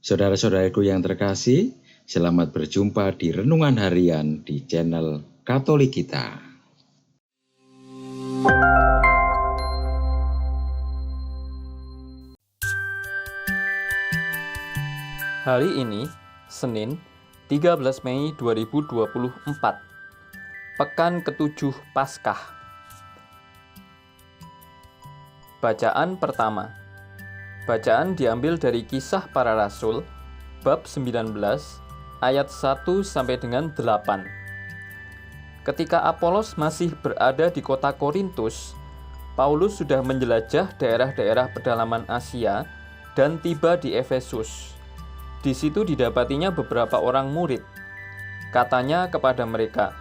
Saudara-saudaraku yang terkasih, selamat berjumpa di Renungan Harian di channel Katolik kita. Hari ini, Senin, 13 Mei 2024, Pekan ke-7 Paskah. Bacaan pertama. Bacaan diambil dari Kisah Para Rasul, bab 19, ayat 1 sampai dengan 8. Ketika Apolos masih berada di kota Korintus, Paulus sudah menjelajah daerah-daerah pedalaman Asia dan tiba di Efesus. Di situ didapatinya beberapa orang murid. Katanya kepada mereka,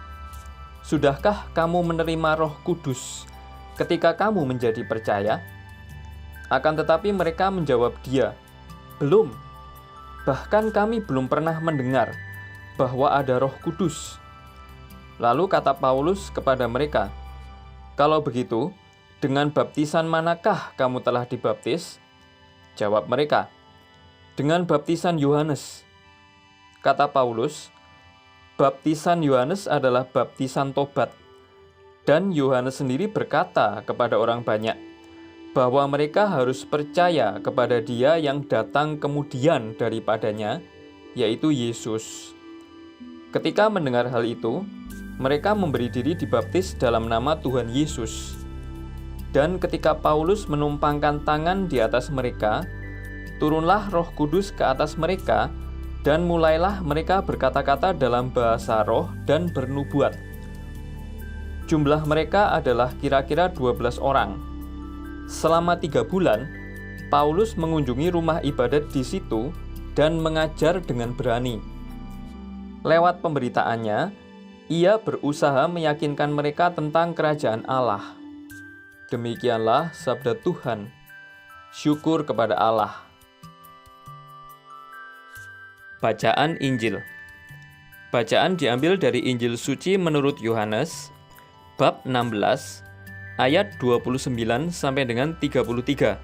"Sudahkah kamu menerima Roh Kudus ketika kamu menjadi percaya?" Akan tetapi mereka menjawab dia, "Belum. Bahkan kami belum pernah mendengar bahwa ada Roh Kudus." Lalu kata Paulus kepada mereka, "Kalau begitu, dengan baptisan manakah kamu telah dibaptis?" Jawab mereka, "Dengan baptisan Yohanes." Kata Paulus, "Baptisan Yohanes adalah baptisan tobat." Dan Yohanes sendiri berkata kepada orang banyak bahwa mereka harus percaya kepada Dia yang datang kemudian daripadanya, yaitu Yesus. Ketika mendengar hal itu, mereka memberi diri dibaptis dalam nama Tuhan Yesus. Dan ketika Paulus menumpangkan tangan di atas mereka, turunlah Roh Kudus ke atas mereka, dan mulailah mereka berkata-kata dalam bahasa roh dan bernubuat. Jumlah mereka adalah kira-kira 12 orang. Selama 3 bulan, Paulus mengunjungi rumah ibadat di situ dan mengajar dengan berani. Lewat pemberitaannya, ia berusaha meyakinkan mereka tentang kerajaan Allah. Demikianlah sabda Tuhan. Syukur kepada Allah. Bacaan Injil. Bacaan diambil dari Injil Suci menurut Yohanes, bab 16, ayat 29 sampai dengan 33.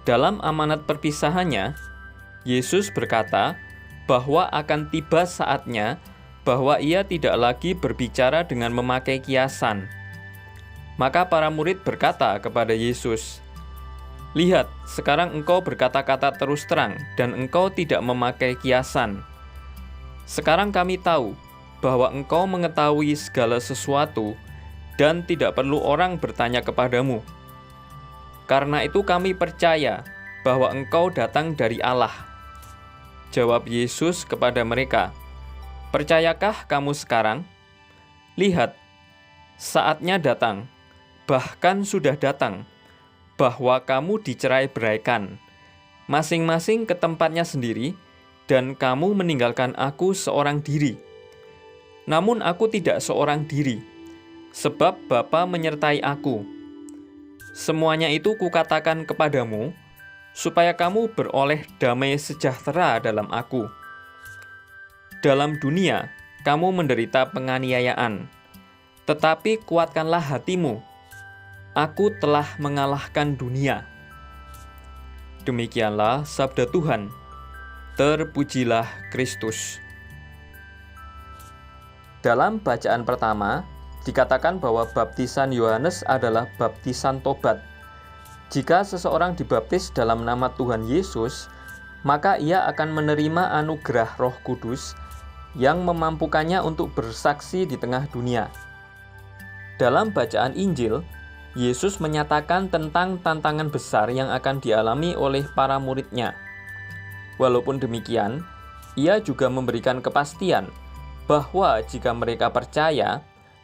Dalam amanat perpisahannya, Yesus berkata bahwa akan tiba saatnya bahwa ia tidak lagi berbicara dengan memakai kiasan. Maka para murid berkata kepada Yesus, "Lihat, sekarang engkau berkata-kata terus terang dan engkau tidak memakai kiasan. Sekarang kami tahu bahwa engkau mengetahui segala sesuatu dan tidak perlu orang bertanya kepadamu. Karena itu kami percaya bahwa engkau datang dari Allah." Jawab Yesus kepada mereka, "Percayakah kamu sekarang? Lihat, saatnya datang, bahkan sudah datang, bahwa kamu dicerai-beraikan, masing-masing ke tempatnya sendiri, dan kamu meninggalkan aku seorang diri. Namun aku tidak seorang diri, sebab Bapa menyertai aku. Semuanya itu kukatakan kepadamu, supaya kamu beroleh damai sejahtera dalam aku. Dalam dunia, kamu menderita penganiayaan, tetapi kuatkanlah hatimu. Aku telah mengalahkan dunia." Demikianlah sabda Tuhan. Terpujilah Kristus. Dalam bacaan pertama, dikatakan bahwa baptisan Yohanes adalah baptisan tobat. Jika seseorang dibaptis dalam nama Tuhan Yesus, maka ia akan menerima anugerah Roh Kudus yang memampukannya untuk bersaksi di tengah dunia. Dalam bacaan Injil, Yesus menyatakan tentang tantangan besar yang akan dialami oleh para murid-Nya. Walaupun demikian, ia juga memberikan kepastian bahwa jika mereka percaya,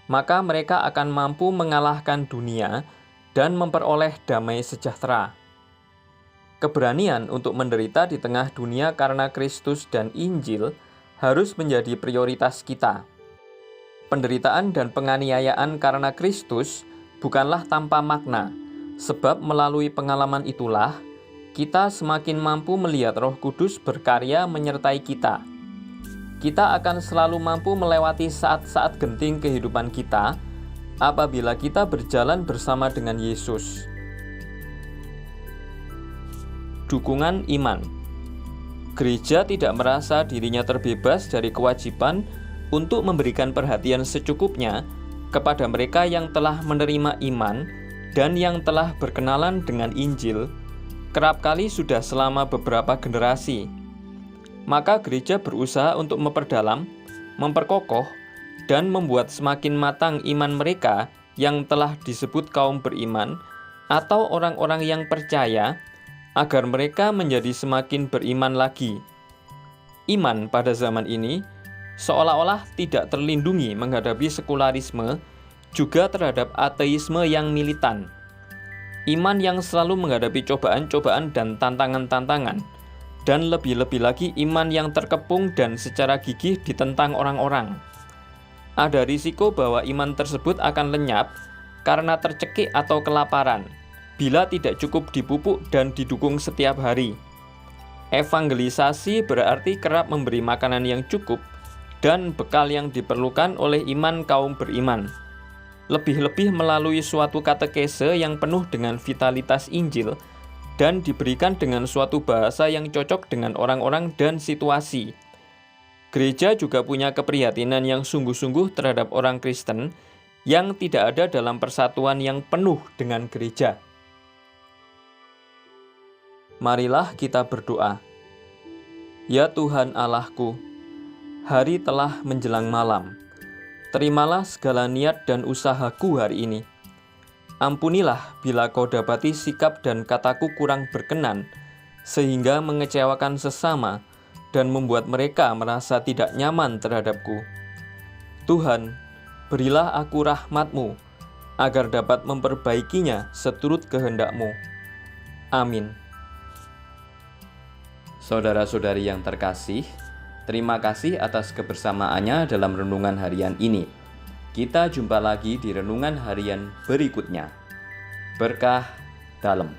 maka mereka akan mampu mengalahkan dunia dan memperoleh damai sejahtera. Keberanian untuk menderita di tengah dunia karena Kristus dan Injil harus menjadi prioritas kita. Penderitaan dan penganiayaan karena Kristus bukanlah tanpa makna, sebab melalui pengalaman itulah kita semakin mampu melihat Roh Kudus berkarya menyertai kita. Kita akan selalu mampu melewati saat-saat genting kehidupan kita apabila kita berjalan bersama dengan Yesus. Dukungan iman. Gereja tidak merasa dirinya terbebas dari kewajiban untuk memberikan perhatian secukupnya kepada mereka yang telah menerima iman dan yang telah berkenalan dengan Injil, kerap kali sudah selama beberapa generasi. Maka gereja berusaha untuk memperdalam, memperkokoh, dan membuat semakin matang iman mereka yang telah disebut kaum beriman atau orang-orang yang percaya, agar mereka menjadi semakin beriman lagi. Iman pada zaman ini seolah-olah tidak terlindungi menghadapi sekularisme, juga terhadap ateisme yang militan. Iman yang selalu menghadapi cobaan-cobaan dan tantangan-tantangan, dan lebih-lebih lagi iman yang terkepung dan secara gigih ditentang orang-orang. Ada risiko bahwa iman tersebut akan lenyap karena tercekik atau kelaparan, bila tidak cukup dipupuk dan didukung setiap hari. Evangelisasi berarti kerap memberi makanan yang cukup dan bekal yang diperlukan oleh iman kaum beriman. Lebih-lebih melalui suatu katekese yang penuh dengan vitalitas Injil dan diberikan dengan suatu bahasa yang cocok dengan orang-orang dan situasi. Gereja juga punya keprihatinan yang sungguh-sungguh terhadap orang Kristen yang tidak ada dalam persatuan yang penuh dengan gereja. Marilah kita berdoa. Ya Tuhan Allahku, hari telah menjelang malam. Terimalah segala niat dan usahaku hari ini. Ampunilah bila Kau dapati sikap dan kataku kurang berkenan, sehingga mengecewakan sesama dan membuat mereka merasa tidak nyaman terhadapku. Tuhan, berilah aku rahmat-Mu, agar dapat memperbaikinya seturut kehendak-Mu. Amin. Saudara-saudari yang terkasih, terima kasih atas kebersamaannya dalam renungan harian ini. Kita jumpa lagi di renungan harian berikutnya. Berkah dalam.